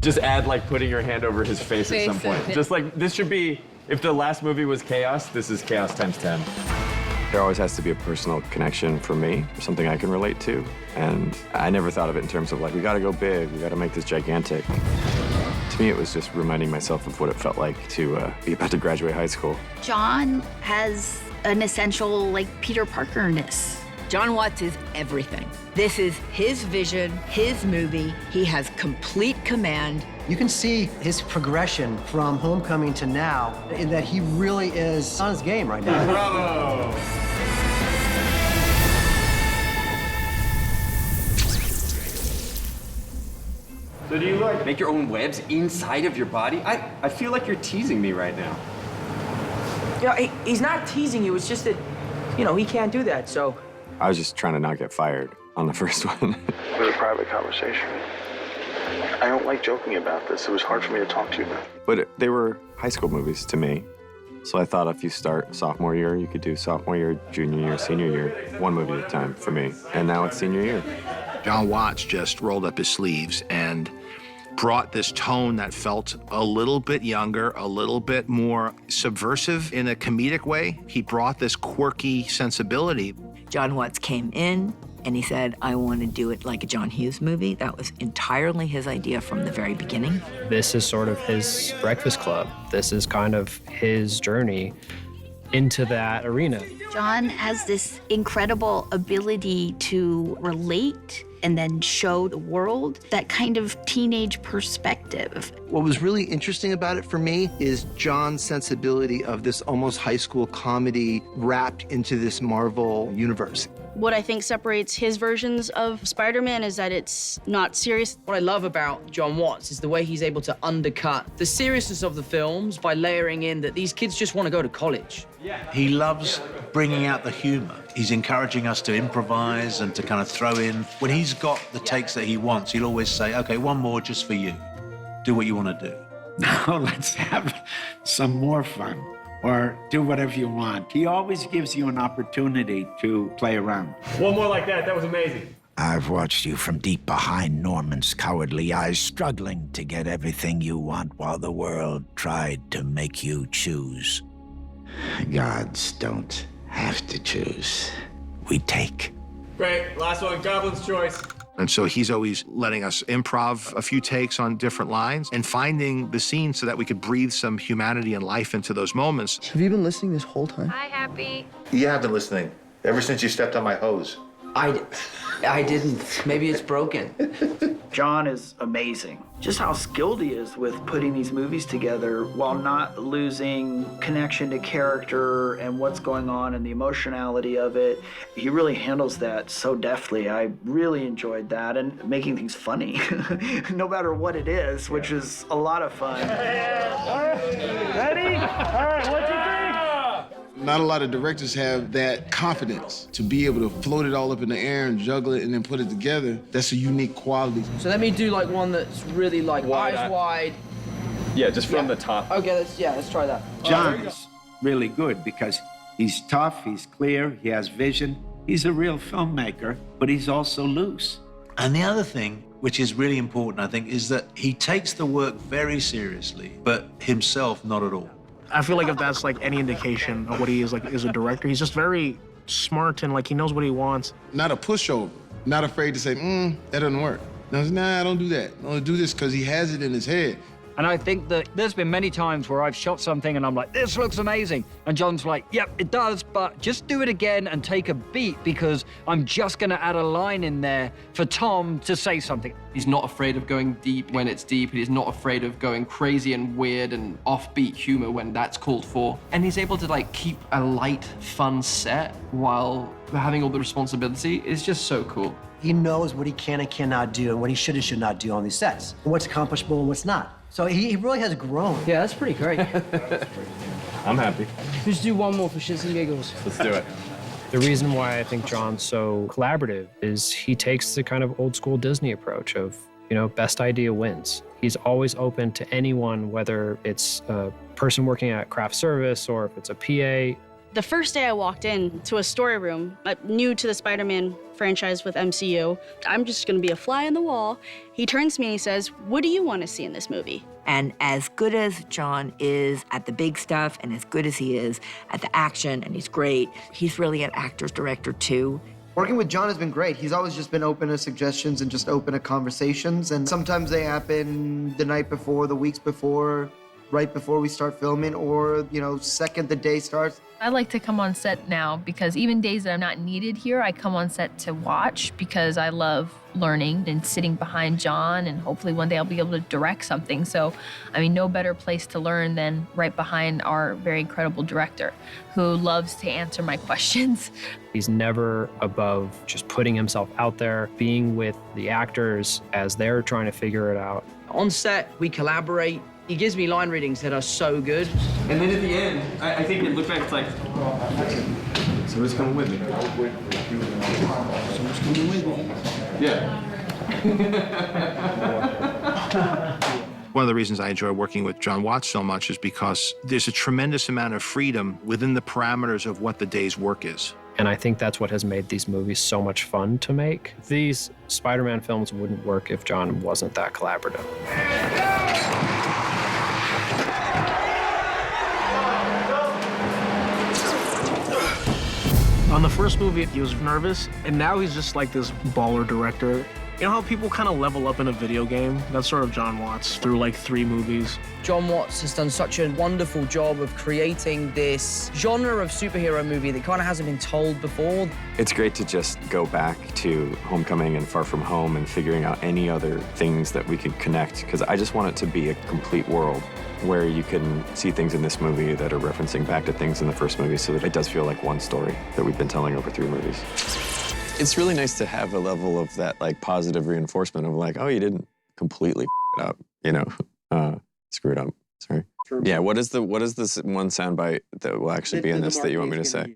Just add like putting your hand over his face at some point. Just like, this should be, if the last movie was chaos, this is chaos times 10. There always has to be a personal connection for me, something I can relate to. And I never thought of it in terms of like, we gotta go big, we gotta make this gigantic. To me, it was just reminding myself of what it felt like to be about to graduate high school. John has an essential, like, Peter Parker-ness. John Watts is everything. This is his vision, his movie. He has complete command. You can see his progression from Homecoming to now, in that he really is on his game right now. Bravo! So do you like make your own webs inside of your body? I feel like you're teasing me right now. Yeah, he's not teasing you. It's just that, you know, he can't do that, so. I was just trying to not get fired on the first one. It was a private conversation. I don't like joking about this. It was hard for me to talk to you about. But they were high school movies to me. So I thought if you start sophomore year, you could do sophomore year, junior year, senior year, one movie at a time for me. And now it's senior year. John Watts just rolled up his sleeves and brought this tone that felt a little bit younger, a little bit more subversive in a comedic way. He brought this quirky sensibility. John Watts came in and he said, I want to do it like a John Hughes movie. That was entirely his idea from the very beginning. This is sort of his Breakfast Club. This is kind of his journey into that arena. John has this incredible ability to relate and then show the world that kind of teenage perspective. What was really interesting about it for me is John's sensibility of this almost high school comedy wrapped into this Marvel universe. What I think separates his versions of Spider-Man is that it's not serious. What I love about John Watts is the way he's able to undercut the seriousness of the films by layering in that these kids just want to go to college. He loves bringing out the humor. He's encouraging us to improvise and to kind of throw in. When he's got the takes that he wants, he'll always say, okay, one more just for you. Do what you want to do. Now let's have some more fun, or do whatever you want. He always gives you an opportunity to play around. One more like that was amazing. I've watched you from deep behind Norman's cowardly eyes, struggling to get everything you want while the world tried to make you choose. Gods don't have to choose. We take. Great, last one, Goblin's choice. And so he's always letting us improv a few takes on different lines and finding the scene so that we could breathe some humanity and life into those moments. Have you been listening this whole time? Hi, Happy. Yeah, I've been listening ever since you stepped on my hose. I didn't. Maybe it's broken. John is amazing. Just how skilled he is with putting these movies together while not losing connection to character and what's going on and the emotionality of it. He really handles that so deftly. I really enjoyed that, and making things funny, no matter what it is, which is a lot of fun. Ready? All right, what'd you think? Not a lot of directors have that confidence to be able to float it all up in the air and juggle it and then put it together. That's a unique quality. So let me do like one that's really like eyes wide. Yeah, just from the top. Okay, let's try that. John is really good because he's tough, he's clear, he has vision. He's a real filmmaker, but he's also loose. And the other thing, which is really important, I think, is that he takes the work very seriously, but himself not at all. I feel like if that's like any indication of what he is like as a director, he's just very smart and like he knows what he wants. Not a pushover, not afraid to say, that doesn't work. No, nah, I don't do that. I only do this because he has it in his head. And I think that there's been many times where I've shot something and I'm like, this looks amazing. And John's like, yep, it does, but just do it again and take a beat because I'm just gonna add a line in there for Tom to say something. He's not afraid of going deep when it's deep. He's not afraid of going crazy and weird and offbeat humor when that's called for. And he's able to like keep a light, fun set while having all the responsibility. It's just so cool. He knows what he can and cannot do and what he should and should not do on these sets, and what's accomplishable and what's not. So he really has grown. Yeah, that's pretty great. I'm happy. Let's do one more for shits and giggles. Let's do it. The reason why I think John's so collaborative is he takes the kind of old school Disney approach of, you know, best idea wins. He's always open to anyone, whether it's a person working at craft service or if it's a PA. The first day I walked in to a story room, new to the Spider-Man franchise with MCU, I'm just gonna be a fly on the wall. He turns to me and he says, "What do you want to see in this movie?" And as good as John is at the big stuff and as good as he is at the action, and he's great, he's really an actor's director too. Working with John has been great. He's always just been open to suggestions and just open to conversations. And sometimes they happen the night before, the weeks before, right before we start filming, or, second the day starts. I like to come on set now because even days that I'm not needed here, I come on set to watch because I love learning and sitting behind John, and hopefully one day I'll be able to direct something. So, no better place to learn than right behind our very incredible director who loves to answer my questions. He's never above just putting himself out there, being with the actors as they're trying to figure it out. On set, we collaborate. He gives me line readings that are so good. And then at the end, I think it looked back, it's like, someone's coming with me. Someone's coming with me. Yeah. One of the reasons I enjoy working with John Watts so much is because there's a tremendous amount of freedom within the parameters of what the day's work is. And I think that's what has made these movies so much fun to make. These Spider-Man films wouldn't work if John wasn't that collaborative. On the first movie, he was nervous, and now he's just like this baller director. You know how people kind of level up in a video game? That's sort of John Watts through like 3 movies. John Watts has done such a wonderful job of creating this genre of superhero movie that kind of hasn't been told before. It's great to just go back to Homecoming and Far From Home and figuring out any other things that we could connect, because I just want it to be a complete world where you can see things in this movie that are referencing back to things in the first movie, so that it does feel like one story that we've been telling over 3 movies. It's really nice to have a level of that positive reinforcement of oh, you didn't completely it up, screw it up. Sorry. Yeah, what is this one soundbite that will actually be in this that you want me to say?